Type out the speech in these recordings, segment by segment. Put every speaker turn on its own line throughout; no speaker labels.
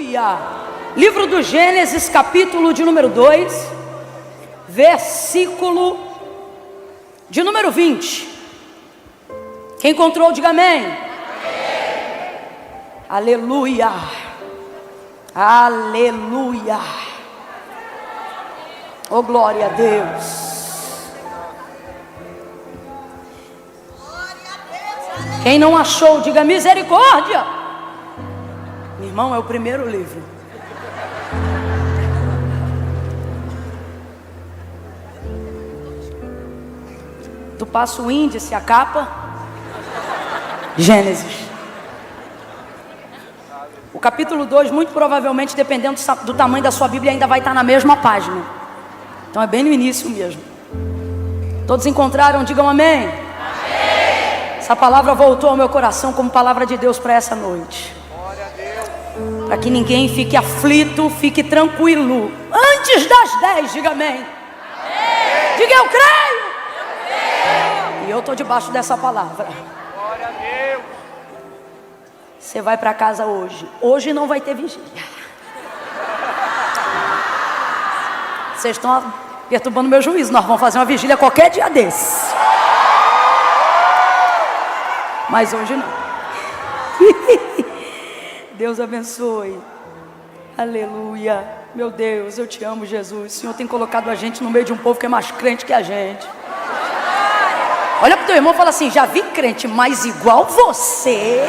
Aleluia. Livro do Gênesis, capítulo de número 2, versículo de número 20. Quem encontrou, diga amém. Amém. Aleluia. Aleluia. Oh, glória a Deus. Quem não achou, diga misericórdia. Meu irmão, é o primeiro livro. Tu passa o índice, a capa. Gênesis. O capítulo 2, muito provavelmente, dependendo do tamanho da sua Bíblia, ainda vai estar na mesma página. Então é bem no início mesmo. Todos encontraram? Digam amém. Amém. Essa palavra voltou ao meu coração como palavra de Deus para essa noite. Para que ninguém fique aflito, fique tranquilo. Antes das 10, diga amém. Amém. Diga eu creio. E eu estou debaixo dessa palavra.
Glória a Deus.
Você vai para casa hoje. Hoje não vai ter vigília. Vocês estão perturbando meu juízo. Nós vamos fazer uma vigília qualquer dia desse. Mas hoje não. Deus abençoe. Aleluia. Meu Deus, eu te amo, Jesus. O Senhor tem colocado a gente no meio de um povo que é mais crente que a gente. Olha para o teu irmão e fala assim: já vi crente, mas igual você.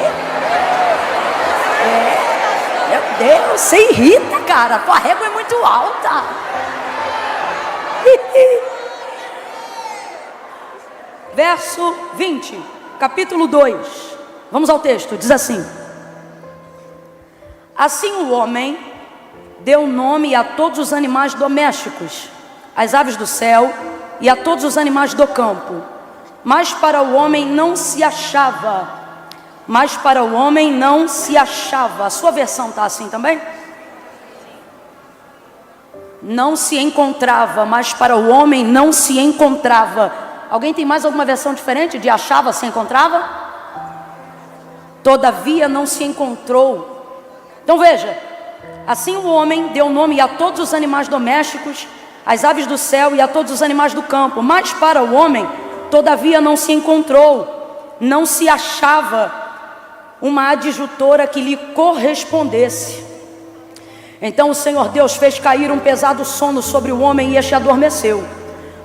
Meu Deus, você irrita, cara. Tua régua é muito alta. Verso 20, capítulo 2. Vamos ao texto, diz assim: assim o homem deu nome a todos os animais domésticos, às aves do céu e a todos os animais do campo. Mas para o homem não se achava. Mas para o homem não se achava. A sua versão está assim também? Não se encontrava, mas para o homem não se encontrava. Alguém tem mais alguma versão diferente de achava, se encontrava? Todavia não se encontrou. Então veja, assim o homem deu nome a todos os animais domésticos, às aves do céu e a todos os animais do campo. Mas para o homem, todavia não se encontrou, não se achava uma adjutora que lhe correspondesse. Então o Senhor Deus fez cair um pesado sono sobre o homem e este adormeceu.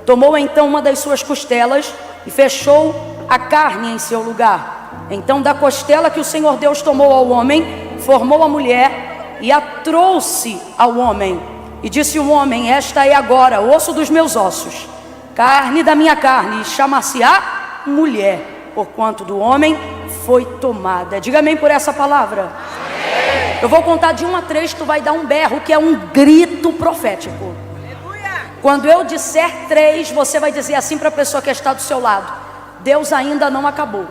Tomou então uma das suas costelas e fechou a carne em seu lugar. Então da costela que o Senhor Deus tomou ao homem, formou a mulher e a trouxe ao homem. E disse o homem: esta é agora osso dos meus ossos, carne da minha carne, e chamar-se-á mulher, porquanto do homem foi tomada. Diga amém por essa palavra. Amém. Eu vou contar de 1 a 3, tu vai dar um berro, que é um grito profético. Aleluia. Quando eu disser 3, você vai dizer assim para a pessoa que está do seu lado: Deus ainda não acabou.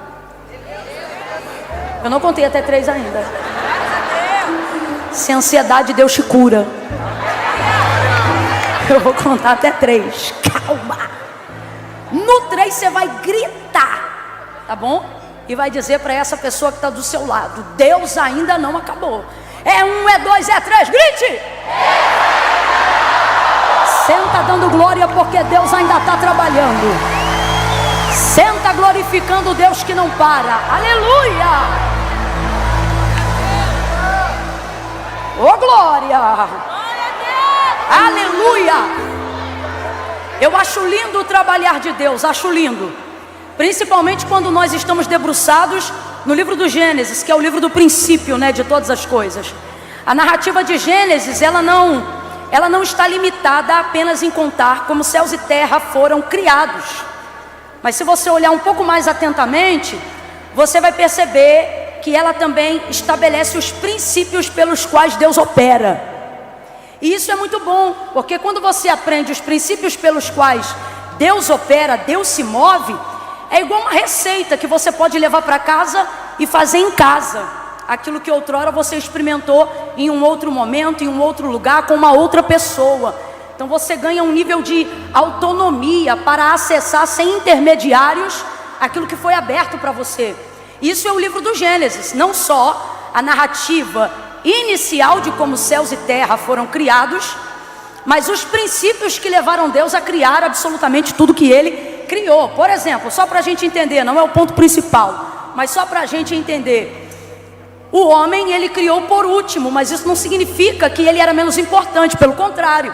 Eu não contei até 3 ainda. Se a ansiedade, Deus te cura. Eu vou contar até 3. Calma. No 3 você vai gritar, tá bom? E vai dizer para essa pessoa que está do seu lado: Deus ainda não acabou. É 1, é 2, é 3, grite! Senta dando glória, porque Deus ainda está trabalhando. Senta glorificando o Deus que não para. Aleluia! Oh, glória! Aleluia! Eu acho lindo o trabalhar de Deus, acho lindo. Principalmente quando nós estamos debruçados no livro do Gênesis, que é o livro do princípio, né, de todas as coisas. A narrativa de Gênesis, ela não está limitada apenas em contar como céus e terra foram criados. Mas se você olhar um pouco mais atentamente, você vai perceber que ela também estabelece os princípios pelos quais Deus opera. E isso é muito bom, porque quando você aprende os princípios pelos quais Deus opera, Deus se move, é igual uma receita que você pode levar para casa e fazer em casa. Aquilo que outrora você experimentou em um outro momento, em um outro lugar, com uma outra pessoa. Então você ganha um nível de autonomia para acessar sem intermediários aquilo que foi aberto para você. Isso é o livro do Gênesis, não só a narrativa inicial de como céus e terra foram criados, mas os princípios que levaram Deus a criar absolutamente tudo que Ele criou. Por exemplo, só para a gente entender, não é o ponto principal, mas só para a gente entender. O homem Ele criou por último, mas isso não significa que ele era menos importante, pelo contrário.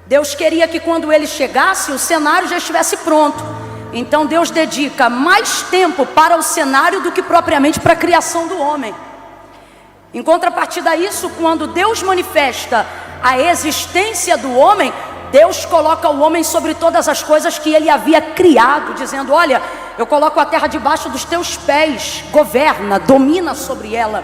Deus queria que quando ele chegasse, o cenário já estivesse pronto. Então Deus dedica mais tempo para o cenário do que propriamente para a criação do homem. Em contrapartida a isso, quando Deus manifesta a existência do homem, Deus coloca o homem sobre todas as coisas que ele havia criado, dizendo: olha, eu coloco a terra debaixo dos teus pés, governa, domina sobre ela.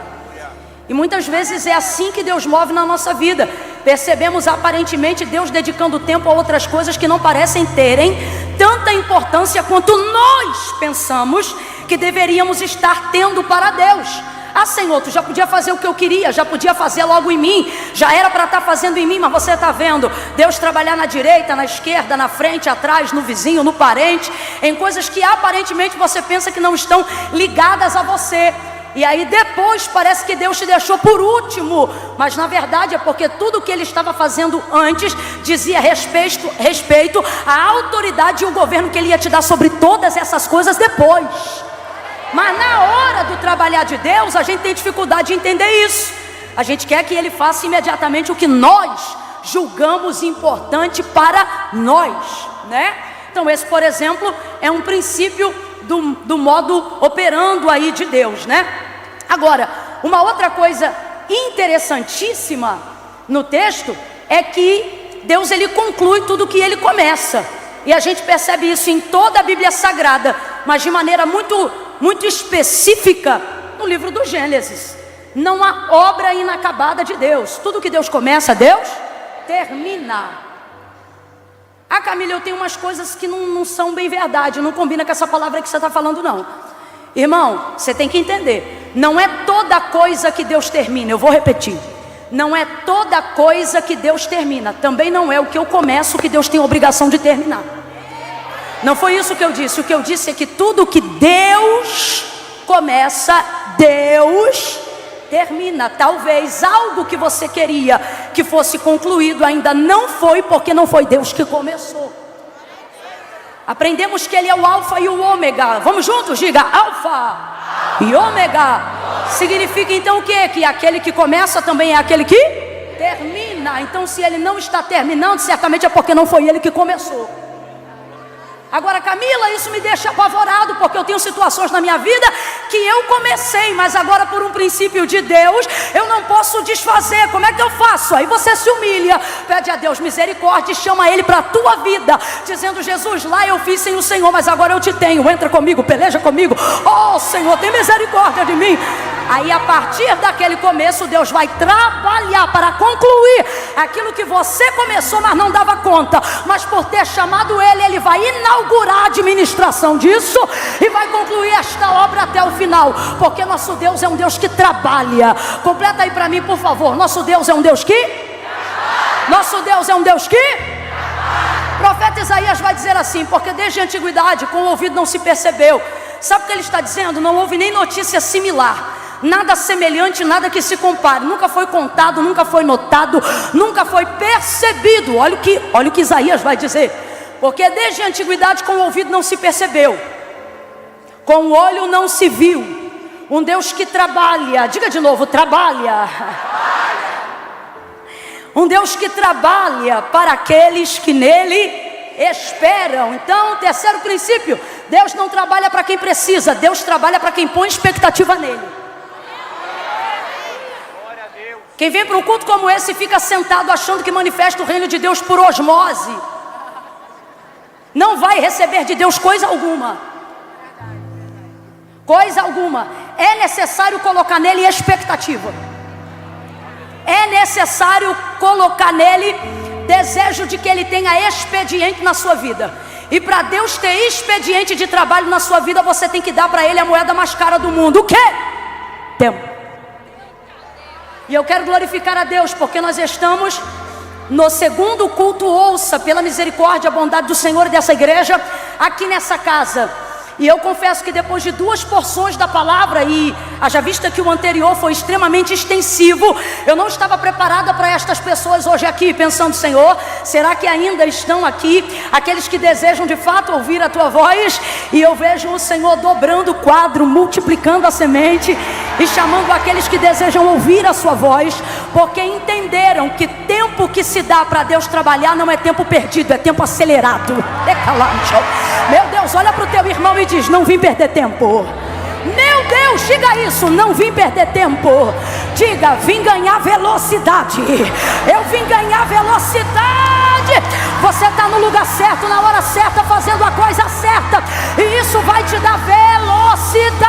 E muitas vezes é assim que Deus move na nossa vida. Percebemos aparentemente Deus dedicando tempo a outras coisas que não parecem terem tanta importância quanto nós pensamos que deveríamos estar tendo para Deus. Ah, Senhor, tu já podia fazer o que eu queria, já podia fazer logo em mim, já era para estar fazendo em mim, mas você está vendo Deus trabalhar na direita, na esquerda, na frente, atrás, no vizinho, no parente, em coisas que aparentemente você pensa que não estão ligadas a você. E aí depois parece que Deus te deixou por último, mas na verdade é porque tudo que Ele estava fazendo antes dizia respeito à autoridade e o governo que Ele ia te dar sobre todas essas coisas depois. Mas na hora do trabalhar de Deus, a gente tem dificuldade de entender isso. A gente quer que Ele faça imediatamente o que nós julgamos importante para nós, né? Então esse, por exemplo, é um princípio do modo operando aí de Deus, né? Agora, uma outra coisa interessantíssima no texto é que Deus, Ele conclui tudo que Ele começa. E a gente percebe isso em toda a Bíblia Sagrada, mas de maneira muito específica no livro do Gênesis. Não há obra inacabada de Deus. Tudo que Deus começa, Deus termina. Ah, Camila, eu tenho umas coisas que não são bem verdade, não combina com essa palavra que você está falando, não. Irmão, você tem que entender, não é toda coisa que Deus termina. Eu vou repetir, não é toda coisa que Deus termina. Também não é o que eu começo que Deus tem a obrigação de terminar. Não foi isso que eu disse. O que eu disse é que tudo que Deus começa, Deus termina. Talvez algo que você queria que fosse concluído ainda não foi, porque não foi Deus que começou. Aprendemos que Ele é o alfa e o ômega. Vamos juntos, diga alfa e ômega. Significa então o quê? Que aquele que começa também é aquele que termina. Então se Ele não está terminando, certamente é porque não foi Ele que começou. Agora, Camila, isso me deixa apavorado, porque eu tenho situações na minha vida que eu comecei, mas agora por um princípio de Deus, eu não posso desfazer. Como é que eu faço? Aí você se humilha, pede a Deus misericórdia e chama Ele para a tua vida, dizendo: Jesus, lá eu fiz sem o Senhor, mas agora eu te tenho, entra comigo, peleja comigo. Oh Senhor, tem misericórdia de mim. Aí a partir daquele começo, Deus vai trabalhar para concluir aquilo que você começou, mas não dava conta. Mas por ter chamado Ele, Ele vai inaugurar a administração disso e vai concluir esta obra até o final. Porque nosso Deus é um Deus que trabalha. Completa aí para mim, por favor. Nosso Deus é um Deus que? Nosso Deus é um Deus que? O profeta Isaías vai dizer assim: porque desde a antiguidade com o ouvido não se percebeu. Sabe o que ele está dizendo? Não houve nem notícia similar, nada semelhante, nada que se compare. Nunca foi contado, nunca foi notado, nunca foi percebido. Olha o que Isaías vai dizer. Porque desde a antiguidade com o ouvido não se percebeu, com o olho não se viu. Um Deus que trabalha, diga de novo, trabalha. Um Deus que trabalha para aqueles que nele esperam. Então, terceiro princípio: Deus não trabalha para quem precisa, Deus trabalha para quem põe expectativa nele. Quem vem para um culto como esse fica sentado achando que manifesta o reino de Deus por osmose, não vai receber de Deus coisa alguma. Coisa alguma. É necessário colocar nele expectativa. É necessário colocar nele desejo de que ele tenha expediente na sua vida. E para Deus ter expediente de trabalho na sua vida, você tem que dar para Ele a moeda mais cara do mundo. O quê? Tempo. E eu quero glorificar a Deus, porque nós estamos no segundo culto, ouça, pela misericórdia, a bondade do Senhor e dessa igreja, aqui nessa casa. E eu confesso que depois de 2 porções da palavra, e haja vista que o anterior foi extremamente extensivo, eu não estava preparada para estas pessoas hoje aqui, pensando: Senhor, será que ainda estão aqui aqueles que desejam de fato ouvir a tua voz? E eu vejo o Senhor dobrando o quadro, multiplicando a semente e chamando aqueles que desejam ouvir a sua voz, porque entenderam que tempo que se dá para Deus trabalhar não é tempo perdido, é tempo acelerado. Meu Deus, olha para o teu irmão e diz: não vim perder tempo. Meu Deus, diga isso: não vim perder tempo. Diga: vim ganhar velocidade. Eu vim ganhar velocidade. Você está no lugar certo, na hora certa, fazendo a coisa certa, e isso vai te dar velocidade,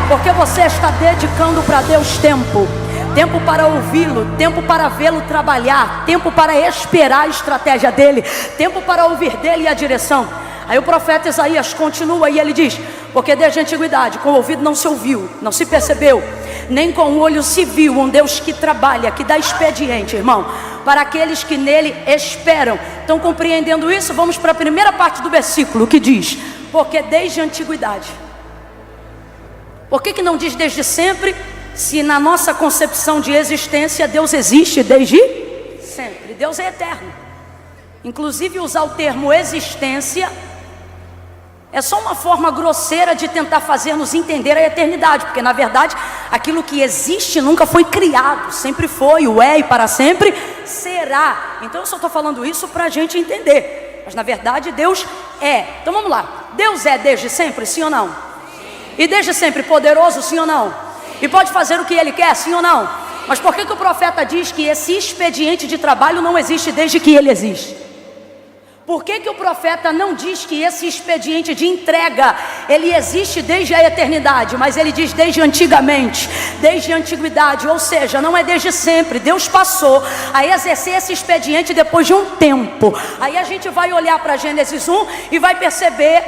porque você está dedicando para Deus tempo. Tempo para ouvi-lo, tempo para vê-lo trabalhar, tempo para esperar a estratégia dele, tempo para ouvir dele a direção. Aí o profeta Isaías continua e ele diz: porque desde a antiguidade com o ouvido não se ouviu, não se percebeu, nem com o olho se viu um Deus que trabalha, que dá expediente, irmão, para aqueles que nele esperam. Então, compreendendo isso, vamos para a primeira parte do versículo, que diz: porque desde a antiguidade. Por que não diz desde sempre, se na nossa concepção de existência Deus existe desde sempre? Deus é eterno. Inclusive, usar o termo existência é só uma forma grosseira de tentar fazer-nos entender a eternidade, porque na verdade aquilo que existe nunca foi criado, sempre foi, o é e para sempre será. Então eu só estou falando isso para a gente entender, mas na verdade Deus é. Então vamos lá: Deus é desde sempre, sim ou não? Sim. E desde sempre poderoso, sim ou não? E pode fazer o que Ele quer, sim ou não? Mas por que o profeta diz que esse expediente de trabalho não existe desde que Ele existe? Por que o profeta não diz que esse expediente de entrega, ele existe desde a eternidade, mas ele diz desde antigamente, desde a antiguidade? Ou seja, não é desde sempre. Deus passou a exercer esse expediente depois de um tempo. Aí a gente vai olhar para Gênesis 1 e vai perceber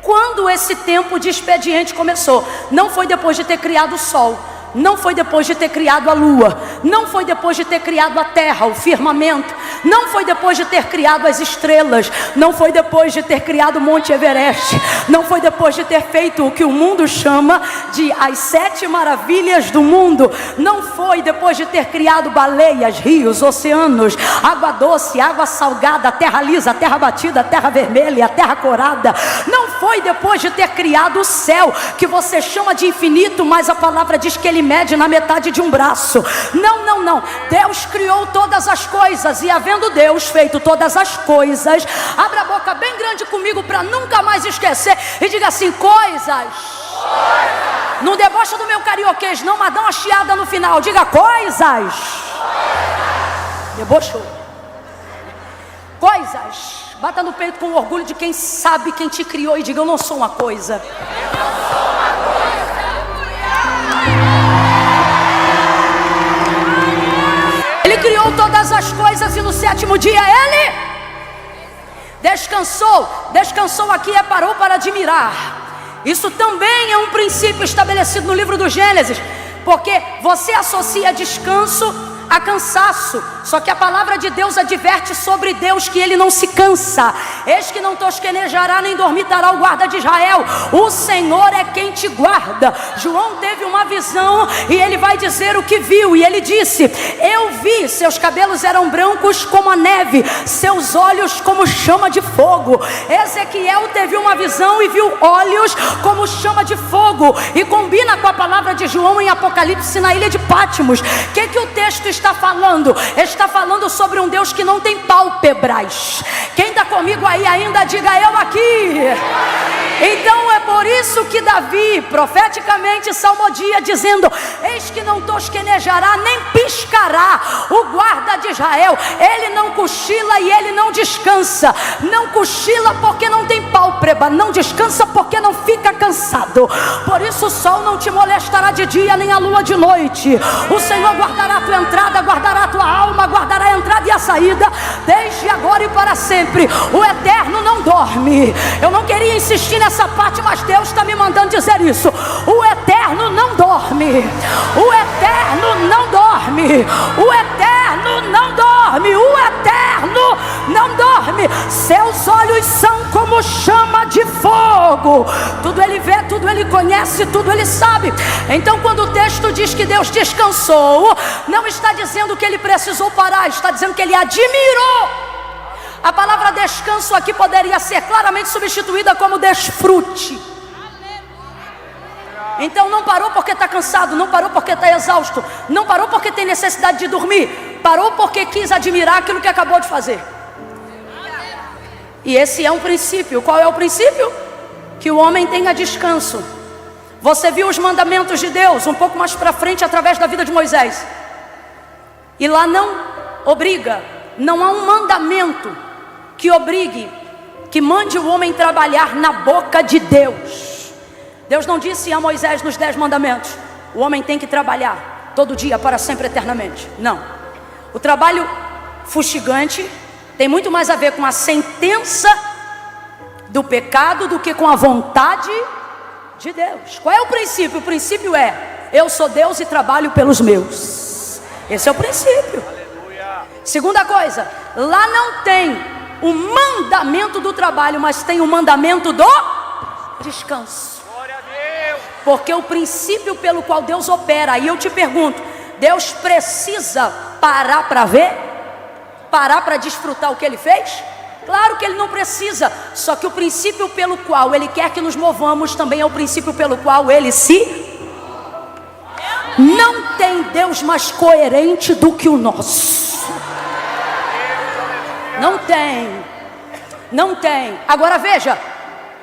quando esse tempo de expediente começou. Não foi depois de ter criado o sol, não foi depois de ter criado a lua, não foi depois de ter criado a terra, o firmamento, não foi depois de ter criado as estrelas, não foi depois de ter criado o Monte Everest, não foi depois de ter feito o que o mundo chama de as 7 maravilhas do mundo, não foi depois de ter criado baleias, rios, oceanos, água doce, água salgada, terra lisa, terra batida, terra vermelha, terra corada, não foi depois de ter criado o céu, que você chama de infinito, mas a palavra diz que ele mede na metade de um braço. Não, não, não. Deus criou todas as coisas, e havendo Deus feito todas as coisas, abra a boca bem grande comigo para nunca mais esquecer e diga assim: coisas. Não debocha do meu carioquês não, mas dá uma chiada no final. Diga: coisas. Debochou. Coisas. Bata no peito com orgulho de quem sabe quem te criou e diga: eu não sou uma coisa. Eu não sou uma coisa. Ele criou todas as coisas e no 7º dia Ele descansou. Descansou aqui é parou para admirar. Isso também é um princípio estabelecido no livro do Gênesis, porque você associa descanso a cansaço, só que a palavra de Deus adverte sobre Deus que Ele não se cansa. Eis que não tosquenejará nem dormitará o guarda de Israel, o Senhor é quem te guarda. João teve uma visão e ele vai dizer o que viu, e ele disse: eu vi, seus cabelos eram brancos como a neve, seus olhos como chama de fogo. Ezequiel teve uma visão e viu olhos como chama de fogo, e combina com a palavra de João em Apocalipse na ilha de Patmos. O que o texto está falando? Está falando sobre um Deus que não tem pálpebras. Quem está comigo aí ainda, diga: eu aqui. Então é por isso que Davi profeticamente salmodia dizendo: eis que não tosquenejará nem piscará o guarda de Israel. Ele não cochila e ele não descansa. Não cochila porque não tem pálpebra, não descansa porque não fica cansado. Por isso o sol não te molestará de dia, nem a lua de noite. O Senhor guardará a tua entrada, guardará a tua alma, guardará a entrada e a saída, desde agora e para sempre. O eterno não dorme. Eu não queria insistir nessa parte, mas Deus está me mandando dizer isso. O eterno não dorme. O eterno não dorme. O eterno não dorme. O eterno não dorme. Seus olhos são como chama de fogo. Tudo ele vê, tudo ele conhece, tudo ele sabe. Então quando o texto diz que Deus descansou, não está dizendo que ele precisou parar, está dizendo que ele admirou. A palavra descanso aqui poderia ser claramente substituída como desfrute. Então não parou porque está cansado, não parou porque está exausto, não parou porque tem necessidade de dormir, parou porque quis admirar aquilo que acabou de fazer. E esse é um princípio. Qual é o princípio? Que o homem tenha descanso. Você viu os mandamentos de Deus um pouco mais para frente através da vida de Moisés. E lá não obriga, não há um mandamento que obrigue, que mande o homem trabalhar na boca de Deus. Deus não disse a Moisés nos 10 mandamentos: o homem tem que trabalhar todo dia, para sempre, eternamente. Não. O trabalho fustigante tem muito mais a ver com a sentença do pecado do que com a vontade de Deus. Qual é o princípio? O princípio é: eu sou Deus e trabalho pelos meus. Esse é o princípio. Segunda coisa, lá não tem o mandamento do trabalho, mas tem o mandamento do descanso. Porque o princípio pelo qual Deus opera, aí eu te pergunto, Deus precisa parar para ver? Parar para desfrutar o que Ele fez? Claro que Ele não precisa. Só que o princípio pelo qual Ele quer que nos movamos também é o princípio pelo qual Ele se... Não tem Deus mais coerente do que o nosso. Não tem. Não tem. Agora veja,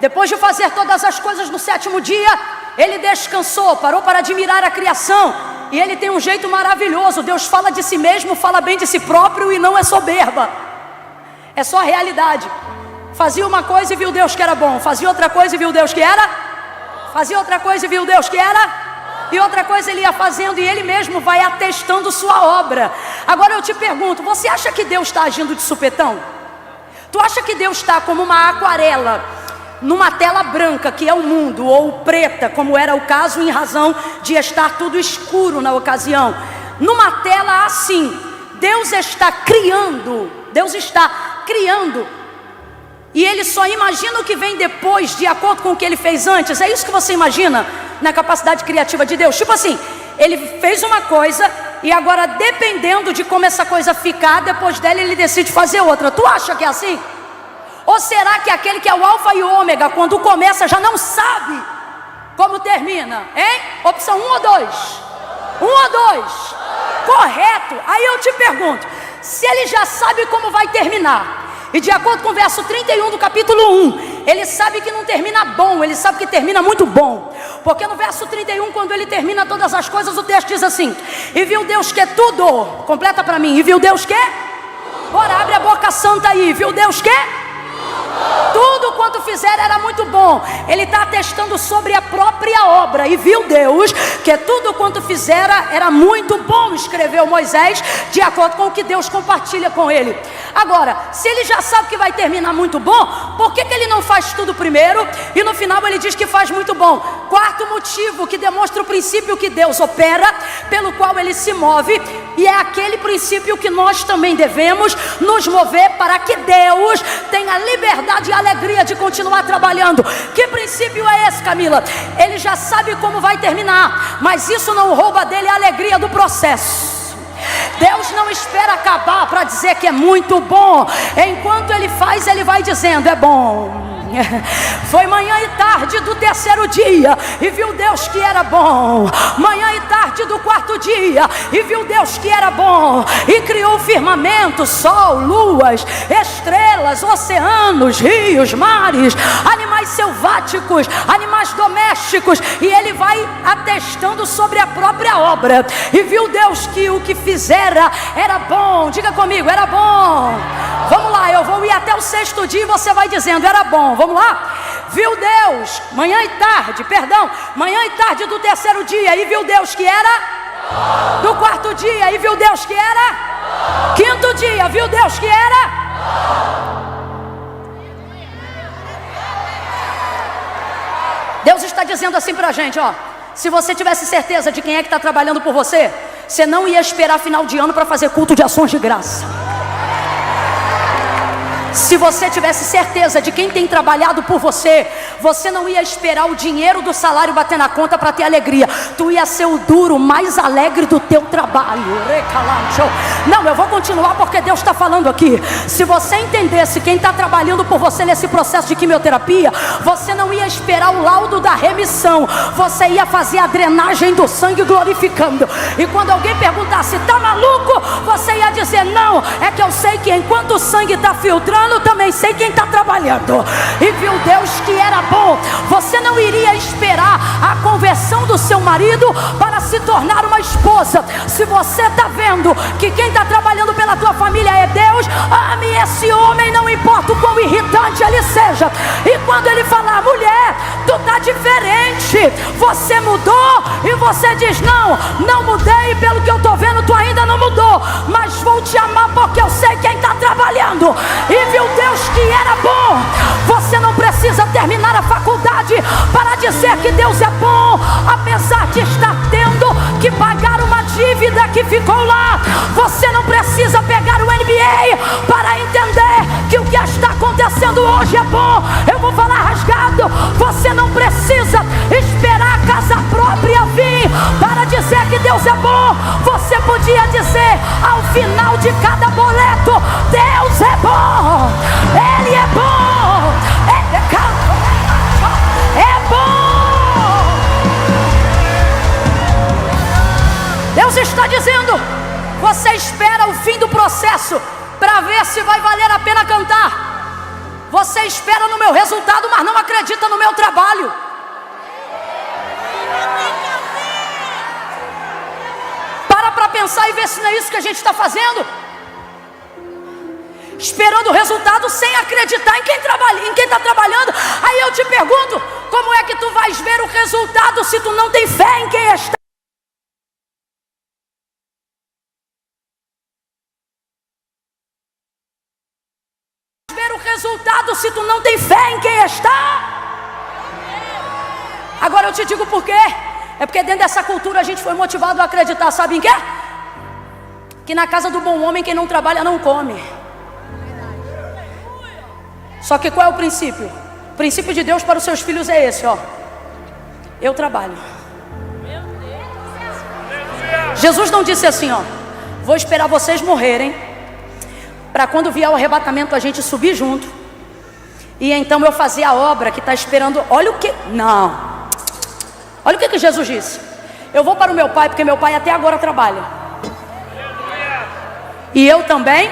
depois de fazer todas as coisas no 7º dia, Ele descansou, parou para admirar a criação. E Ele tem um jeito maravilhoso. Deus fala de si mesmo, fala bem de si próprio, e não é soberba, é só a realidade. Fazia uma coisa e viu Deus que era bom, fazia outra coisa e viu Deus que era, fazia outra coisa e viu Deus que era, e outra coisa Ele ia fazendo, e Ele mesmo vai atestando sua obra. Agora eu te pergunto, você acha que Deus está agindo de supetão? Tu acha que Deus está como uma aquarela numa tela branca, que é o mundo, ou preta, como era o caso, em razão de estar tudo escuro na ocasião? Numa tela assim, Deus está criando, e Ele só imagina o que vem depois, de acordo com o que Ele fez antes. É isso que você imagina na capacidade criativa de Deus? Tipo assim, Ele fez uma coisa, e agora, dependendo de como essa coisa ficar, depois dela Ele decide fazer outra. Tu acha que é assim? Ou será que aquele que é o alfa e o ômega, quando começa, já não sabe como termina? Hein? Opção 1 ou 2? 1 ou 2? Correto. Aí eu te pergunto, se Ele já sabe como vai terminar, e de acordo com o verso 31 do capítulo 1, Ele sabe que não termina bom, Ele sabe que termina muito bom. Porque no verso 31, quando Ele termina todas as coisas, o texto diz assim: e viu Deus que tudo, completa para mim, e viu Deus que? Bora, abre a boca santa aí. Viu Deus que? Tudo quanto fizer era muito bom. Ele está atestando sobre a própria obra. E viu Deus que tudo quanto fizera era muito bom, escreveu Moisés, de acordo com o que Deus compartilha com ele. Agora, se Ele já sabe que vai terminar muito bom, por que Ele não faz tudo primeiro e no final Ele diz que faz muito bom? Quarto motivo que demonstra o princípio que Deus opera, pelo qual Ele se move, e é aquele princípio que nós também devemos nos mover, para que Deus tenha liberdade e alegria de continuar trabalhando. Que princípio é esse, Camila? Ele já sabe como vai terminar, mas isso não rouba dele a alegria do processo. Deus não espera acabar para dizer que é muito bom. Enquanto Ele faz, Ele vai dizendo: é bom. Foi manhã e tarde do 3º dia, e viu Deus que era bom. Manhã e tarde do 4º dia, e viu Deus que era bom. E criou o firmamento, sol, luas, estrelas, oceanos, rios, mares, animais selváticos, animais domésticos. E Ele vai atestando sobre a própria obra. E viu Deus que o que fizera era bom. Diga comigo, era bom. Vamos lá, eu vou ir até o 6º dia e você vai dizendo: era bom. Vamos lá? Viu Deus, manhã e tarde do 3º dia, e viu Deus que era do 4º dia, e viu Deus que era 5º dia, viu Deus que era. Deus está dizendo assim pra gente, ó: se você tivesse certeza de quem é que está trabalhando por você, você não ia esperar final de ano para fazer culto de ações de graça. Se você tivesse certeza de quem tem trabalhado por você, você não ia esperar o dinheiro do salário bater na conta para ter alegria. Tu ia ser o duro mais alegre do teu trabalho. Não, eu vou continuar porque Deus está falando aqui. Se você entendesse quem está trabalhando por você nesse processo de quimioterapia, você não ia esperar o laudo da remissão. Você ia fazer a drenagem do sangue glorificando. E quando alguém perguntasse, tá maluco? Você ia dizer, não, é que eu sei que enquanto o sangue está filtrando, também sei quem está trabalhando. E viu Deus que era bom. Você não iria esperar a conversão do seu marido para se tornar uma esposa. Se você está vendo que quem está trabalhando pela tua família é Deus, ame esse homem, não importa o quão irritante ele seja. E quando ele falar, mulher, tu está diferente, você mudou, e você diz, não mudei, pelo que eu estou vendo tu ainda não mudou, mas vou te amar porque eu sei quem está trabalhando. E viu Deus que era bom. Você não precisa terminar a faculdade para dizer que Deus é bom, apesar de estar tendo que pagar uma dívida que ficou lá. Você não precisa pegar o MBA para entender que o que está acontecendo hoje é bom. Eu vou falar rasgado. Você não precisa esperar a casa própria vir para dizer que Deus é bom. Você podia dizer ao final de cada boleto, Deus é bom, Ele é bom, é bom. Deus está dizendo, você espera o fim do processo para ver se vai valer a pena cantar. Você espera no meu resultado, mas não acredita no meu trabalho. Para pensar e ver se não é isso que a gente está fazendo. Esperando o resultado sem acreditar em quem está trabalhando. Aí eu te pergunto, como é que tu vais ver o resultado se tu não tem fé em quem está? Ver o resultado se tu não tem fé em quem está? Agora eu te digo por quê. É porque dentro dessa cultura a gente foi motivado a acreditar, sabe em quê? Que na casa do bom homem quem não trabalha não come. Só que qual é o princípio? O princípio de Deus para os seus filhos é esse, ó. Eu trabalho. Jesus não disse assim, ó, vou esperar vocês morrerem, para quando vier o arrebatamento a gente subir junto, e então eu fazer a obra que está esperando. Olha o que... Não. Olha o que Jesus disse. Eu vou para o meu pai, porque meu pai até agora trabalha. E eu também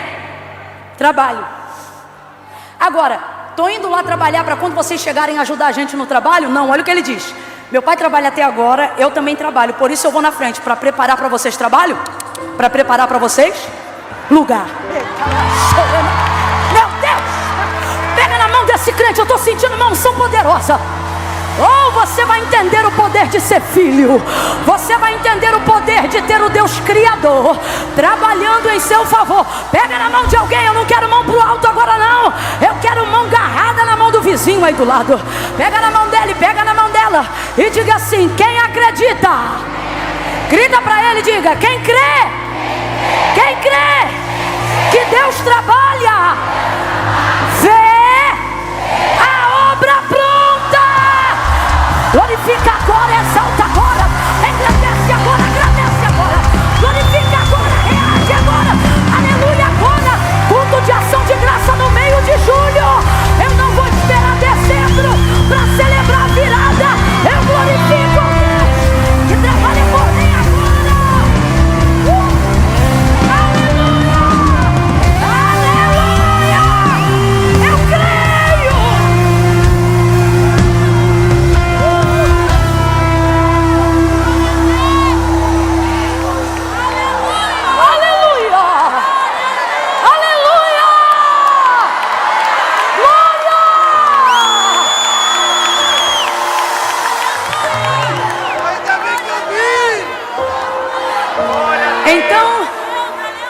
trabalho. Agora, estou indo lá trabalhar para quando vocês chegarem ajudar a gente no trabalho? Não, olha o que ele diz. Meu pai trabalha até agora, eu também trabalho. Por isso eu vou na frente, para preparar para vocês trabalho, para preparar para vocês lugar. Meu Deus, pega na mão desse crente, eu estou sentindo uma unção poderosa. Oh, você vai entender o poder de ser filho. Você vai entender o poder de ter o Deus Criador trabalhando em seu favor. Pega na mão de alguém. Eu não quero mão pro alto agora não. Eu quero mão agarrada na mão do vizinho aí do lado. Pega na mão dele, pega na mão dela e diga assim, quem acredita? Grita para ele, diga, quem crê? Quem crê que Deus trabalha, vê a obra pronta. Glorifica agora, exalta agora, engrandece agora, agradece agora, glorifica agora, reage agora, aleluia agora, culto de ação de graça no meio de julho. Eu não vou esperar dezembro para celebrar a virada. Eu glorifico a Deus que trabalha por mim agora. Aleluia, aleluia, eu creio.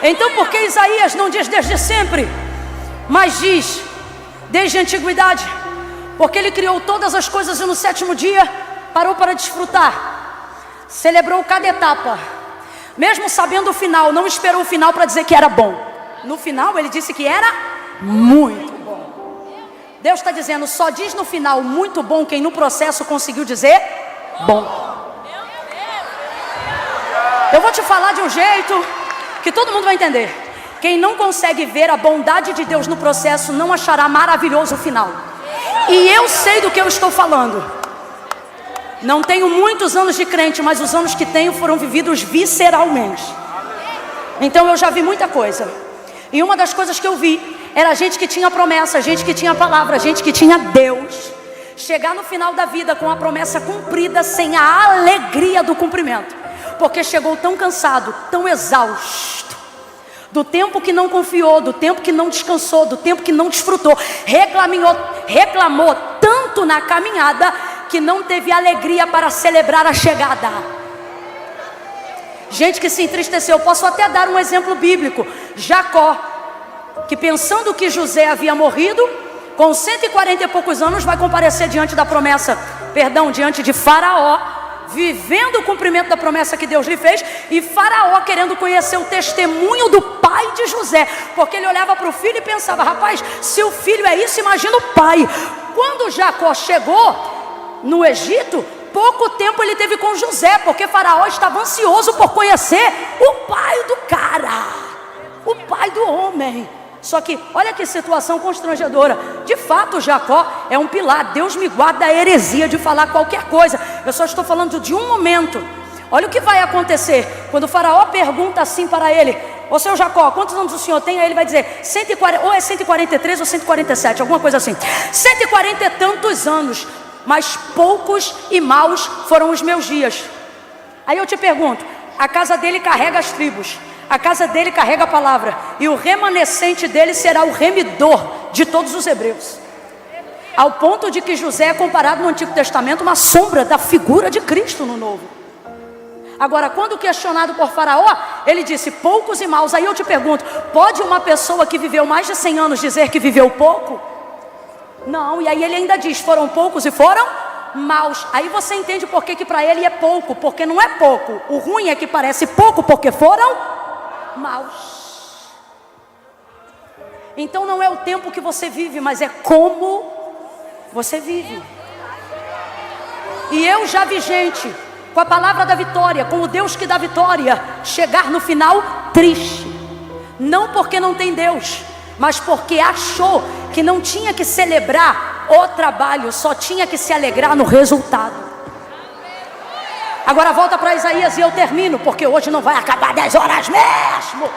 Então por que Isaías não diz desde sempre, mas diz desde a antiguidade? Porque ele criou todas as coisas e no sétimo dia parou para desfrutar, celebrou cada etapa, mesmo sabendo o final, não esperou o final para dizer que era bom. No final ele disse que era muito bom. Deus está dizendo, só diz no final muito bom quem no processo conseguiu dizer bom. Eu vou te falar de um jeito que todo mundo vai entender. Quem não consegue ver a bondade de Deus no processo não achará maravilhoso o final. E eu sei do que eu estou falando. Não tenho muitos anos de crente, mas os anos que tenho foram vividos visceralmente. Então eu já vi muita coisa. E uma das coisas que eu vi era gente que tinha promessa, gente que tinha palavra, gente que tinha Deus, chegar no final da vida com a promessa cumprida sem a alegria do cumprimento, porque chegou tão cansado, tão exausto, do tempo que não confiou, do tempo que não descansou, do tempo que não desfrutou, reclamou tanto na caminhada que não teve alegria para celebrar a chegada. Gente que se entristeceu. Posso até dar um exemplo bíblico. Jacó, que pensando que José havia morrido, com 140 e poucos anos vai comparecer diante da promessa, diante de Faraó, vivendo o cumprimento da promessa que Deus lhe fez, e Faraó querendo conhecer o testemunho do pai de José, porque ele olhava para o filho e pensava, rapaz, se o filho é isso, imagina o pai. Quando Jacó chegou no Egito, pouco tempo ele teve com José, porque Faraó estava ansioso por conhecer o pai do cara, o pai do homem. Só que, olha que situação constrangedora. De fato, Jacó é um pilar. Deus me guarda da heresia de falar qualquer coisa. Eu só estou falando de um momento. Olha o que vai acontecer quando o Faraó pergunta assim para ele: ô seu Jacó, quantos anos o senhor tem? Aí ele vai dizer, 140, ou é 143 ou 147, alguma coisa assim. 140 e tantos anos, mas poucos e maus foram os meus dias. Aí eu te pergunto, a casa dele carrega as tribos, a casa dele carrega a palavra, e o remanescente dele será o remidor de todos os hebreus. Ao ponto de que José é comparado no Antigo Testamento uma sombra da figura de Cristo no Novo. Agora, quando questionado por Faraó, ele disse poucos e maus. Aí eu te pergunto, pode uma pessoa que viveu mais de 100 anos dizer que viveu pouco? Não, e aí ele ainda diz, foram poucos e foram maus. Aí você entende por que para ele é pouco, porque não é pouco. O ruim é que parece pouco porque foram maus. Então não é o tempo que você vive, mas é como você vive. E eu já vi gente com a palavra da vitória, com o Deus que dá vitória, chegar no final triste. Não porque não tem Deus, mas porque achou que não tinha que celebrar o trabalho, só tinha que se alegrar no resultado. Agora volta para Isaías e eu termino, porque hoje não vai acabar 10 horas mesmo.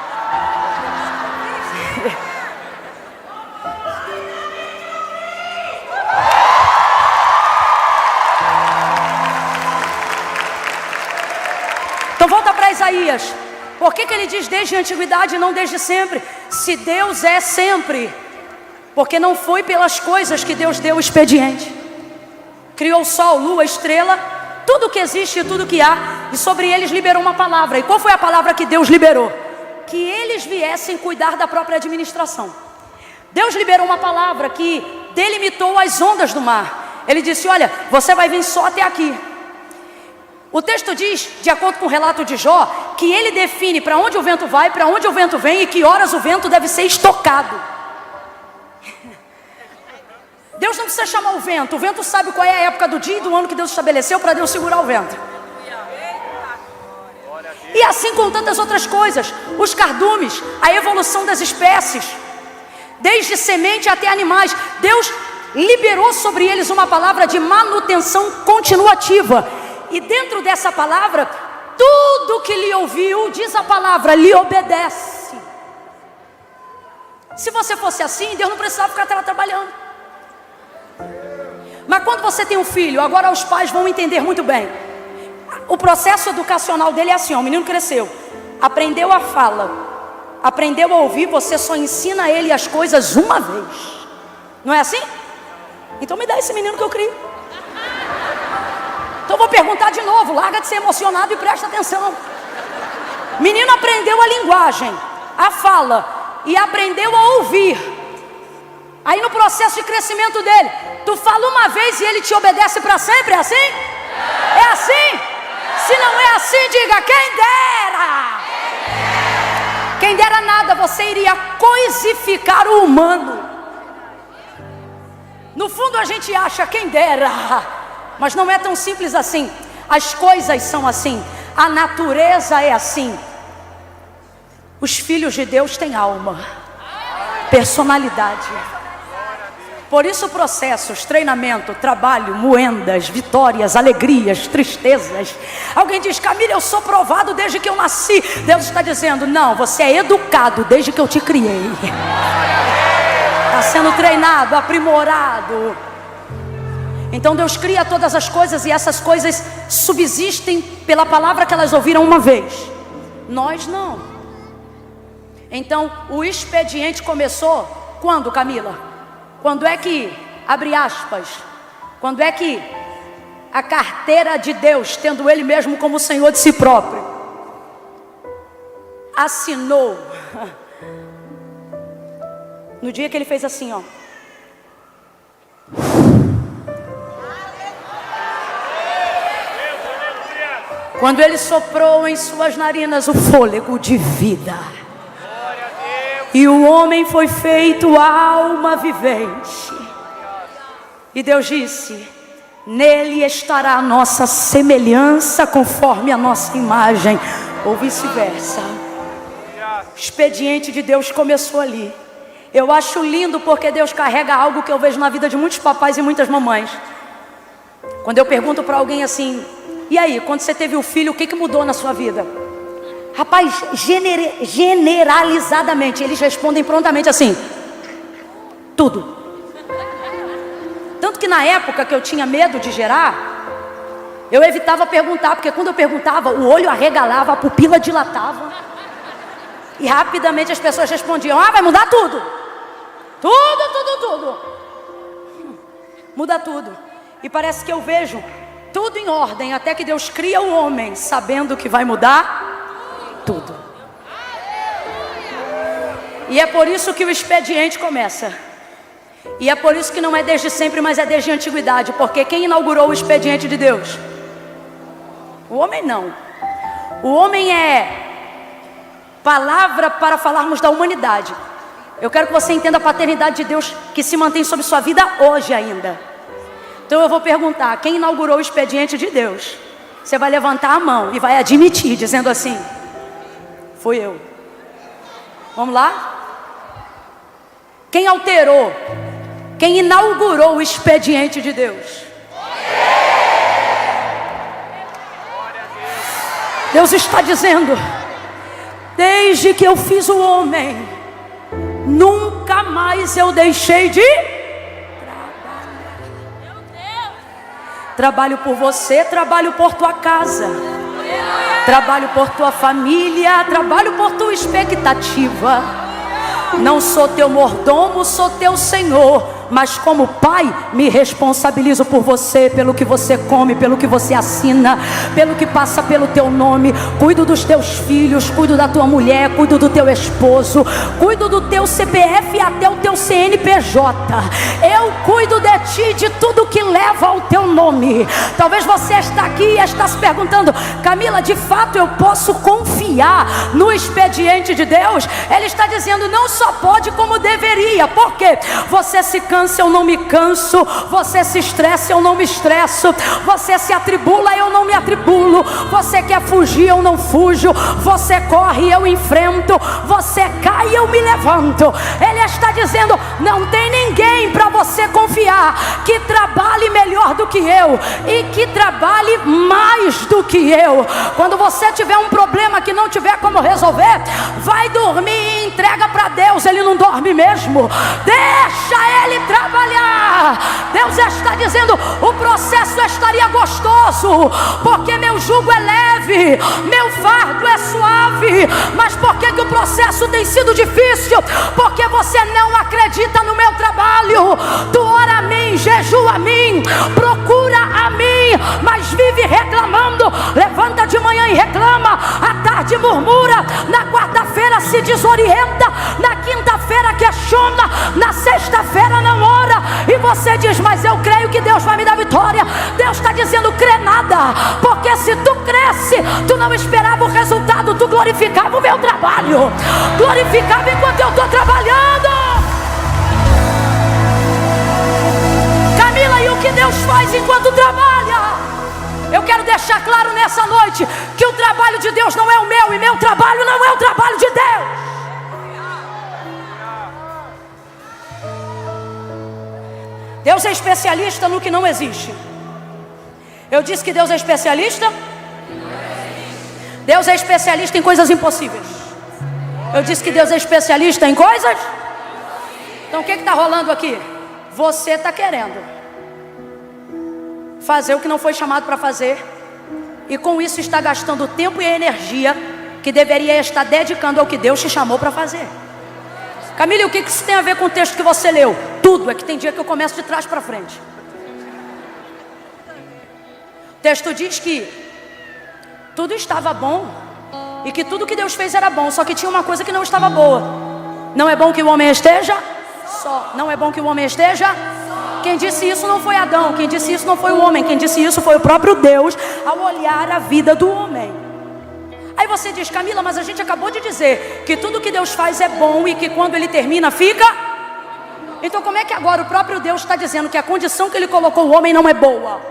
Então volta para Isaías. Por que ele diz desde a antiguidade e não desde sempre? Se Deus é sempre, porque não foi pelas coisas que Deus deu o expediente. Criou o sol, lua, estrela, tudo que existe e tudo que há, e sobre eles liberou uma palavra. E qual foi a palavra que Deus liberou? Que eles viessem cuidar da própria administração. Deus liberou uma palavra que delimitou as ondas do mar. Ele disse, olha, você vai vir só até aqui. O texto diz, de acordo com o relato de Jó, que ele define para onde o vento vai, para onde o vento vem e que horas o vento deve ser estocado. Deus não precisa chamar o vento sabe qual é a época do dia e do ano que Deus estabeleceu para Deus segurar o vento. E assim com tantas outras coisas, os cardumes, a evolução das espécies, desde semente até animais. Deus liberou sobre eles uma palavra de manutenção continuativa. E dentro dessa palavra, tudo que lhe ouviu, diz a palavra, lhe obedece. Se você fosse assim, Deus não precisava ficar trabalhando. Mas quando você tem um filho, agora os pais vão entender muito bem. O processo educacional dele é assim, o menino cresceu, aprendeu a fala, aprendeu a ouvir, você só ensina ele as coisas uma vez. Não é assim? Então me dá esse menino que eu crio. Então eu vou perguntar de novo, larga de ser emocionado e presta atenção. Menino aprendeu a linguagem, a fala, e aprendeu a ouvir. Aí no processo de crescimento dele, tu fala uma vez e ele te obedece para sempre, é assim? É assim? Se não é assim, diga, quem dera! Quem dera nada, você iria coisificar o humano. No fundo a gente acha, quem dera, mas não é tão simples assim. As coisas são assim, a natureza é assim. Os filhos de Deus têm alma, personalidade. Por isso processos, treinamento, trabalho, moendas, vitórias, alegrias, tristezas. Alguém diz, Camila, eu sou provado desde que eu nasci. Deus está dizendo, não, você é educado desde que eu te criei. Está sendo treinado, aprimorado. Então Deus cria todas as coisas e essas coisas subsistem pela palavra que elas ouviram uma vez. Nós não. Então o expediente começou quando, Camila? Quando é que, abre aspas, quando é que a carteira de Deus, tendo Ele mesmo como Senhor de si próprio, assinou? No dia que Ele fez assim, ó. Quando Ele soprou em suas narinas o fôlego de vida. E o homem foi feito alma vivente. E Deus disse, nele estará a nossa semelhança conforme a nossa imagem. Ou vice-versa. O expediente de Deus começou ali. Eu acho lindo porque Deus carrega algo que eu vejo na vida de muitos papais e muitas mamães. Quando eu pergunto para alguém assim, e aí, quando você teve o filho, o que mudou na sua vida? Rapaz, generalizadamente, eles respondem prontamente assim, tudo. Tanto que na época que eu tinha medo de gerar, eu evitava perguntar, porque quando eu perguntava, o olho arregalava, a pupila dilatava. E rapidamente as pessoas respondiam, vai mudar tudo. Tudo. Muda tudo. E parece que eu vejo tudo em ordem, até que Deus cria o homem, sabendo que vai mudar tudo. E é por isso que o expediente começa. E é por isso que não é desde sempre, mas é desde a antiguidade. Porque quem inaugurou o expediente de Deus? O homem não. O homem é palavra para falarmos da humanidade. Eu quero que você entenda a paternidade de Deus que se mantém sobre sua vida hoje ainda. Então eu vou perguntar, quem inaugurou o expediente de Deus? Você vai levantar a mão e vai admitir, dizendo assim, fui eu. Vamos lá? Quem alterou? Quem inaugurou o expediente de Deus? Deus está dizendo, desde que eu fiz o homem, nunca mais eu deixei de trabalho por você, trabalho por tua casa, trabalho por tua família, trabalho por tua expectativa. Não sou teu mordomo, sou teu Senhor, mas como pai me responsabilizo por você, pelo que você come, pelo que você assina, pelo que passa pelo teu nome. Cuido dos teus filhos, cuido da tua mulher, cuido do teu esposo, cuido do teu CPF e até o teu CNPJ. Eu cuido de ti, de tudo que leva ao teu nome. Talvez você está aqui e está se perguntando, Camila, de fato eu posso confiar no expediente de Deus? Ele está dizendo, não só pode como deveria. Por quê? Você se cansa, eu não me canso. Você se estressa, eu não me estresso. Você se atribula, eu não me atribulo. Você quer fugir, eu não fujo. Você corre, eu enfrento. Você cai, eu me levanto. Ele está dizendo, não tem ninguém para você confiar que trabalhe melhor do que eu e que trabalhe mais do que eu. Quando você tiver um problema que não tiver como resolver, vai dormir e entrega para Deus. Ele não dorme mesmo. Deixa Ele trabalhar. Deus está dizendo, o processo estaria gostoso, porque meu jugo é leve, meu fardo é suave. Mas por que o processo tem sido difícil? Porque você não acredita no meu trabalho. Tu ora a mim, jejua a mim, procura a mim, mas vive reclamando. Levanta de manhã e reclama, à tarde murmura, na quarta-feira se desorienta, na quinta-feira questiona, na sexta-feira não ora. E você diz, mas eu creio que Deus vai me dar vitória. Deus está dizendo, crê nada, porque se tu cresce, tu não esperava o resultado, tu glorificava o meu trabalho, glorificava enquanto eu estou trabalhando. que Deus faz enquanto trabalha. Eu quero deixar claro nessa noite que o trabalho de Deus não é o meu, e meu trabalho não é o trabalho de Deus. Deus é especialista no que não existe. Eu disse que Deus é especialista? Deus é especialista em coisas impossíveis. Eu disse que Deus é especialista em coisas? Então o que está rolando aqui? Você está querendo fazer o que não foi chamado para fazer, e com isso está gastando o tempo e a energia que deveria estar dedicando ao que Deus te chamou para fazer. Camila, o que isso tem a ver com o texto que você leu? Tudo. É que tem dia que eu começo de trás para frente. O texto diz que tudo estava bom, e que tudo que Deus fez era bom, só que tinha uma coisa que não estava boa. Não é bom que o homem esteja só. Não é bom que o homem esteja só. Quem disse isso não foi Adão, quem disse isso não foi o homem, quem disse isso foi o próprio Deus, ao olhar a vida do homem. Aí você diz, Camila, mas a gente acabou de dizer que tudo que Deus faz é bom, e que quando Ele termina fica. Então como é que agora o próprio Deus está dizendo que a condição que Ele colocou o homem não é boa?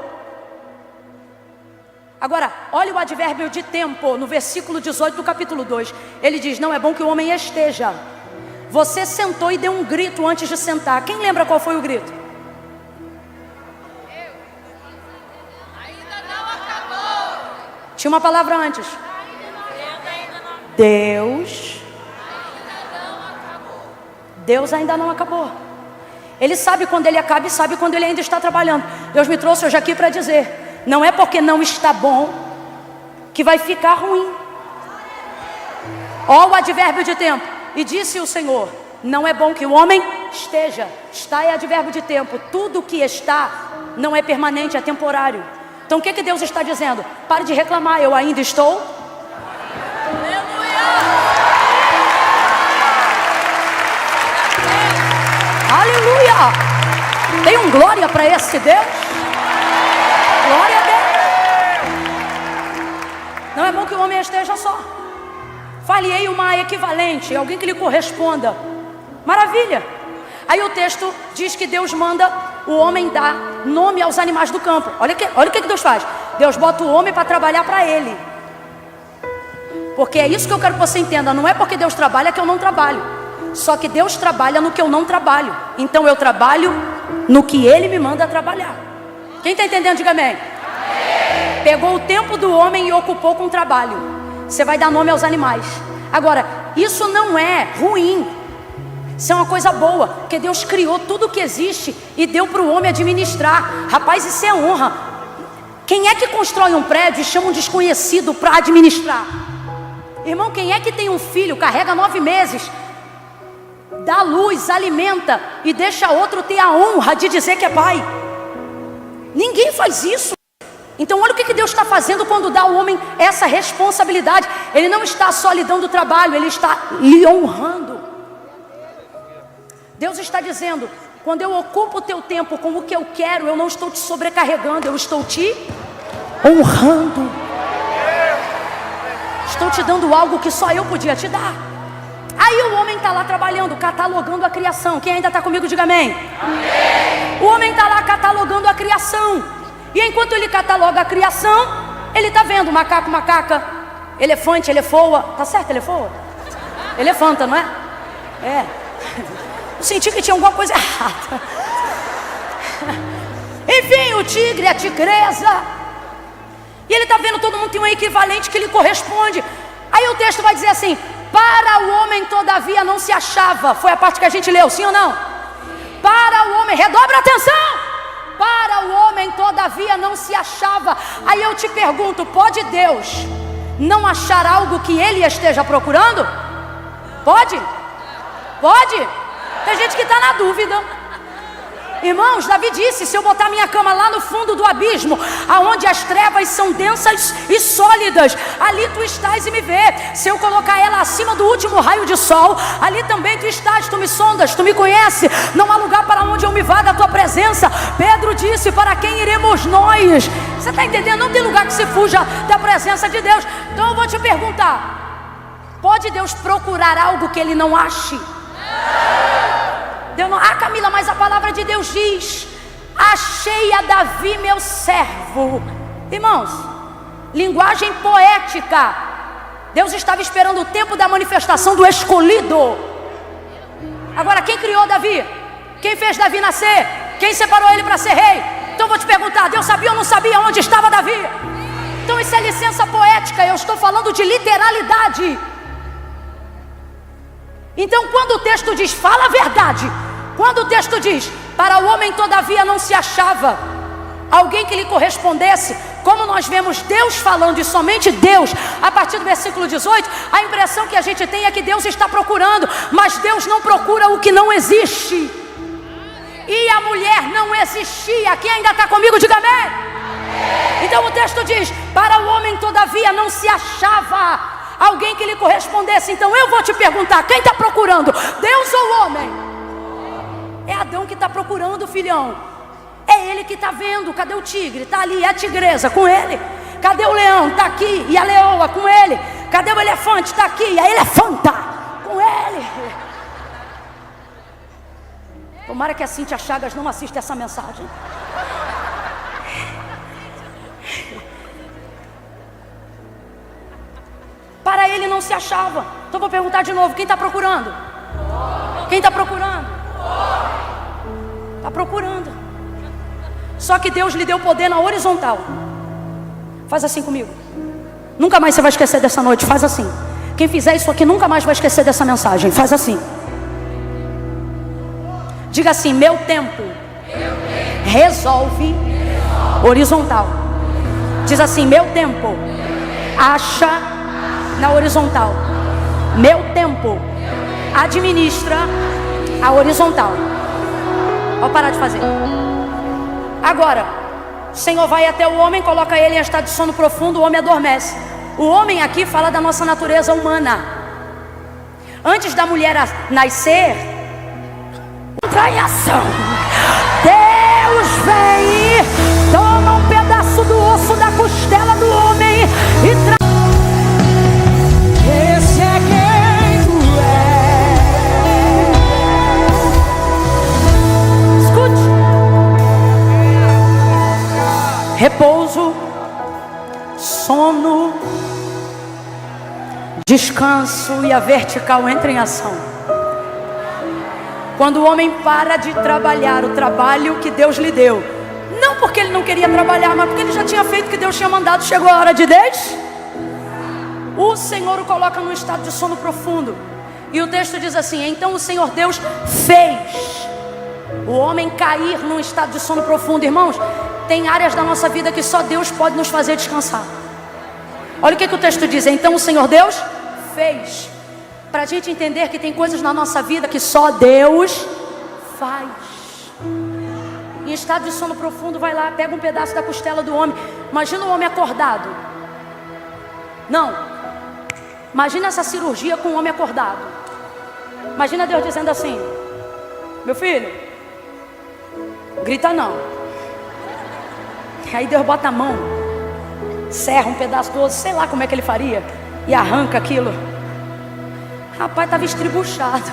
Agora, olha o advérbio de tempo, no versículo 18 do capítulo 2. Ele diz, não é bom que o homem esteja. Você sentou e deu um grito antes de sentar. Quem lembra qual foi o grito? Tinha uma palavra antes. Deus ainda não acabou. Ele sabe quando Ele acaba e sabe quando Ele ainda está trabalhando. Deus me trouxe hoje aqui para dizer, não é porque não está bom que vai ficar ruim. Olha o advérbio de tempo. E disse o Senhor, não é bom que o homem esteja. Está é advérbio de tempo. Tudo que está não é permanente, é temporário. Então o que Deus está dizendo? Pare de reclamar, eu ainda estou. Aleluia! Tem um glória para esse Deus? Glória a Deus! Não é bom que o homem esteja só. Falhei uma equivalente, alguém que lhe corresponda. Maravilha! Aí o texto diz que Deus manda o homem dar nome aos animais do campo. Olha o que Deus faz. Deus bota o homem para trabalhar para Ele. Porque é isso que eu quero que você entenda. Não é porque Deus trabalha que eu não trabalho. Só que Deus trabalha no que eu não trabalho. Então eu trabalho no que Ele me manda trabalhar. Quem está entendendo, diga amém. Pegou o tempo do homem e ocupou com o trabalho. Você vai dar nome aos animais. Agora, isso não é ruim. Isso é uma coisa boa, porque Deus criou tudo que existe e deu para o homem administrar. Rapaz, isso é honra. Quem é que constrói um prédio e chama um desconhecido para administrar? Irmão, quem é que tem um filho, carrega 9 meses, dá luz, alimenta e deixa outro ter a honra de dizer que é pai? Ninguém faz isso. Então olha o que Deus está fazendo quando dá ao homem essa responsabilidade. Ele não está só lhe dando trabalho, Ele está lhe honrando. Deus está dizendo, quando eu ocupo o teu tempo com o que eu quero, eu não estou te sobrecarregando, eu estou te honrando. Estou te dando algo que só eu podia te dar. Aí o homem está lá trabalhando, catalogando a criação. Quem ainda está comigo, diga amém. Amém. O homem está lá catalogando a criação. E enquanto ele cataloga a criação, ele está vendo macaco, macaca, elefante, elefoa. Tá certo, elefoa? Elefanta, não é? É. Eu senti que tinha alguma coisa errada. Enfim, o tigre, a tigresa. E ele está vendo, todo mundo tem um equivalente que lhe corresponde. Aí o texto vai dizer assim, para o homem todavia não se achava. Foi a parte que a gente leu, sim ou não? Para o homem, redobra a atenção. Para o homem todavia não se achava. Aí eu te pergunto, pode Deus não achar algo que Ele esteja procurando? Pode? Pode? Tem gente que está na dúvida. Irmãos, Davi disse, se eu botar minha cama lá no fundo do abismo, aonde as trevas são densas e sólidas, ali tu estás e me vê. Se eu colocar ela acima do último raio de sol, ali também tu estás, tu me sondas, tu me conhece. Não há lugar para onde eu me vá da tua presença. Pedro disse, para quem iremos nós? Você está entendendo? Não tem lugar que se fuja da presença de Deus. Então eu vou te perguntar, pode Deus procurar algo que Ele não ache? Deus não... Ah, Camila, mas a palavra de Deus diz. achei a Davi meu servo. Irmãos, linguagem poética. Deus estava esperando o tempo da manifestação do escolhido. Agora, quem criou Davi? Quem fez Davi nascer? Quem separou ele para ser rei? Então vou te perguntar, Deus sabia ou não sabia onde estava Davi? Então isso é licença poética, eu estou falando de literalidade. Então quando o texto diz, fala a verdade. Quando o texto diz, para o homem todavia não se achava alguém que lhe correspondesse, como nós vemos Deus falando e somente Deus, a partir do versículo 18, a impressão que a gente tem é que Deus está procurando, mas Deus não procura o que não existe. E a mulher não existia. Quem ainda está comigo, diga amém. Então o texto diz, para o homem todavia não se achava alguém que lhe correspondesse. Então eu vou te perguntar, quem está procurando? Deus ou o homem? É Adão que está procurando, filhão. É ele que está vendo. Cadê o tigre? Está ali, é a tigresa com ele. Cadê o leão? Está aqui, e a leoa com ele. Cadê o elefante? Está aqui, e a elefanta com ele. Tomara que a Cíntia Chagas não assista essa mensagem. Para ele não se achava. Então vou perguntar de novo, quem está procurando? Quem está procurando? Está procurando. Só que Deus lhe deu poder na horizontal. Faz assim comigo. Nunca mais você vai esquecer dessa noite. Faz assim. Quem fizer isso aqui nunca mais vai esquecer dessa mensagem. Faz assim. Diga assim, meu tempo resolve horizontal. Diz assim, meu tempo acha na horizontal. Meu tempo administra a horizontal. Vou parar de fazer. Agora, o Senhor vai até o homem, coloca ele em estado de sono profundo, o homem adormece. O homem aqui fala da nossa natureza humana. Antes da mulher nascer, entra em ação. Deus vem, toma um pedaço do osso da costela do homem e traz. Esse é quem tu és. Escute. Repouso, sono, descanso e a vertical entra em ação. Quando o homem para de trabalhar o trabalho que Deus lhe deu, não porque ele não queria trabalhar, mas porque ele já tinha feito o que Deus tinha mandado, chegou a hora de Deus, o Senhor o coloca num estado de sono profundo. E o texto diz assim, então o Senhor Deus fez o homem cair num estado de sono profundo. Irmãos, tem áreas da nossa vida que só Deus pode nos fazer descansar. Olha o que o texto diz, então o Senhor Deus fez. Para a gente entender que tem coisas na nossa vida que só Deus faz. Em estado de sono profundo, vai lá, pega um pedaço da costela do homem. Imagina o homem acordado. Não. Imagina essa cirurgia com o homem acordado. Imagina Deus dizendo assim, meu filho, grita não. Aí Deus bota a mão, serra um pedaço do osso, sei lá como é que ele faria, e arranca aquilo. Rapaz, estava estribuchado.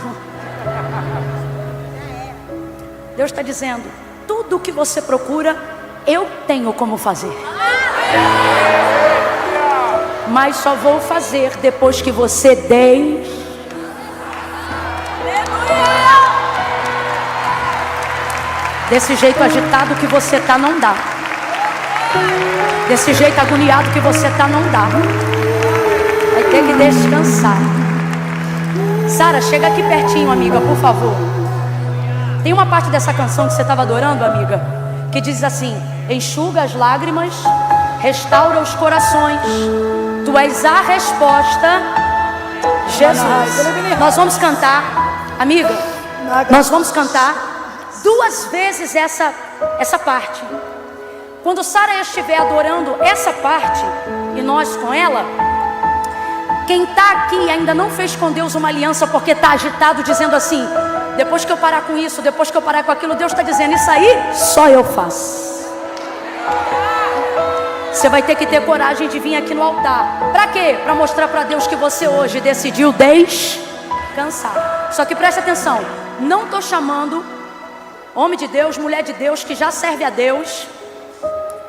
Deus está dizendo, tudo o que você procura, eu tenho como fazer. Mas só vou fazer depois que você desse jeito agitado que você está, não dá. Desse jeito agoniado que você está, não dá. Vai ter que descansar. Sara, chega aqui pertinho, amiga, por favor. Tem uma parte dessa canção que você estava adorando, amiga, que diz assim, enxuga as lágrimas, restaura os corações, tu és a resposta, Jesus. Nós vamos cantar, amiga, nós vamos cantar 2 vezes essa parte. Quando Sara estiver adorando essa parte, e nós com ela, quem está aqui e ainda não fez com Deus uma aliança porque está agitado, dizendo assim, depois que eu parar com isso, depois que eu parar com aquilo, Deus está dizendo, isso aí só eu faço. Você vai ter que ter coragem de vir aqui no altar. Para quê? Para mostrar para Deus que você hoje decidiu descansar. Só que preste atenção, não estou chamando homem de Deus, mulher de Deus, que já serve a Deus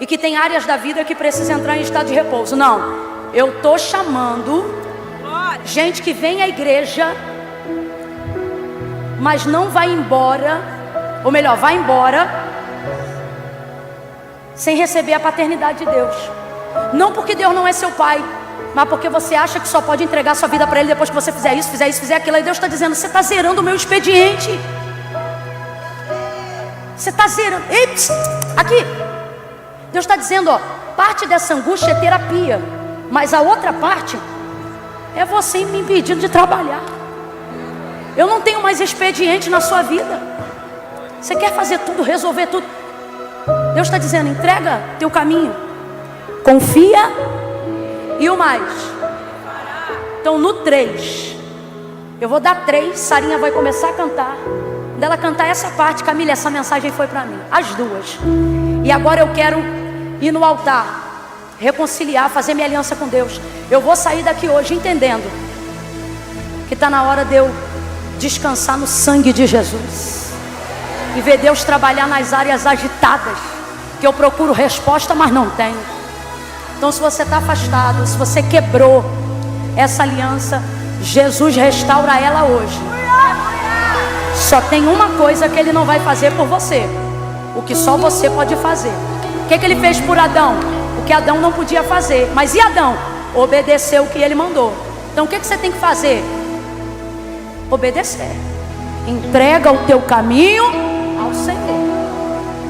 e que tem áreas da vida que precisa entrar em estado de repouso. Não, eu estou chamando gente que vem à igreja, mas não vai embora, ou melhor, vai embora sem receber a paternidade de Deus. Não porque Deus não é seu pai, mas porque você acha que só pode entregar sua vida para Ele depois que você fizer isso, fizer aquilo. Aí Deus está dizendo: você está zerando o meu expediente. Você está zerando. Ei, pss, aqui. Deus está dizendo, ó, parte dessa angústia é terapia, mas a outra parte é você me impedindo de trabalhar. Eu não tenho mais expediente na sua vida. Você quer fazer tudo, resolver tudo. Deus está dizendo: entrega teu caminho, confia, e o mais. Então no 3, eu vou dar 3, Sarinha vai começar a cantar. Quando ela cantar essa parte, Camila, essa mensagem foi para mim, as duas. E agora eu quero ir no altar, reconciliar, fazer minha aliança com Deus. Eu vou sair daqui hoje entendendo que está na hora de eu descansar no sangue de Jesus e ver Deus trabalhar nas áreas agitadas, que eu procuro resposta, mas não tenho. Então, se você está afastado, se você quebrou essa aliança, Jesus restaura ela hoje. Só tem uma coisa que Ele não vai fazer por você, o que só você pode fazer. O que Ele fez por Adão? O que Adão não podia fazer. Mas e Adão? Obedeceu o que Ele mandou. Então o que você tem que fazer? Obedecer. Entrega o teu caminho ao Senhor.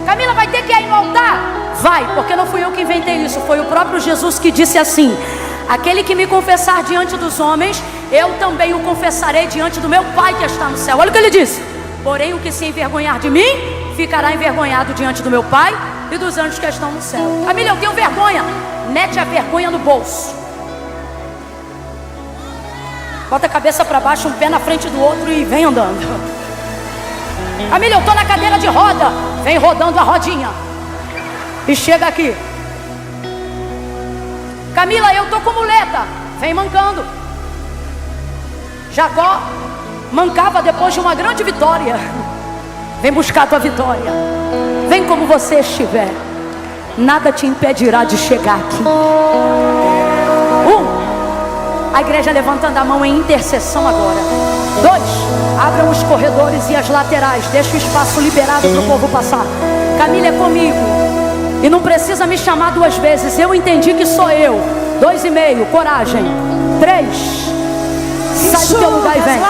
Camila, vai ter que ir no altar? Vai, porque não fui eu que inventei isso. Foi o próprio Jesus que disse assim: aquele que me confessar diante dos homens, eu também o confessarei diante do meu Pai que está no céu. Olha o que Ele disse: porém o que se envergonhar de mim, ficará envergonhado diante do meu Pai e dos anjos que estão no céu. Camila, eu tenho vergonha. Mete a vergonha no bolso. Bota a cabeça para baixo, um pé na frente do outro e vem andando. Camila, eu estou na cadeira de roda. Vem rodando a rodinha e chega aqui. Camila, eu estou com muleta. Vem mancando. Jacó mancava depois de uma grande vitória. Vem buscar a tua vitória. Vem como você estiver. Nada te impedirá de chegar aqui. A igreja levantando a mão em intercessão agora. 2, abram os corredores e as laterais. Deixa o espaço liberado para o povo passar. Camila, é comigo. E não precisa me chamar 2 vezes. Eu entendi que sou eu. 2,5, coragem. 3, sai do teu lugar e vem.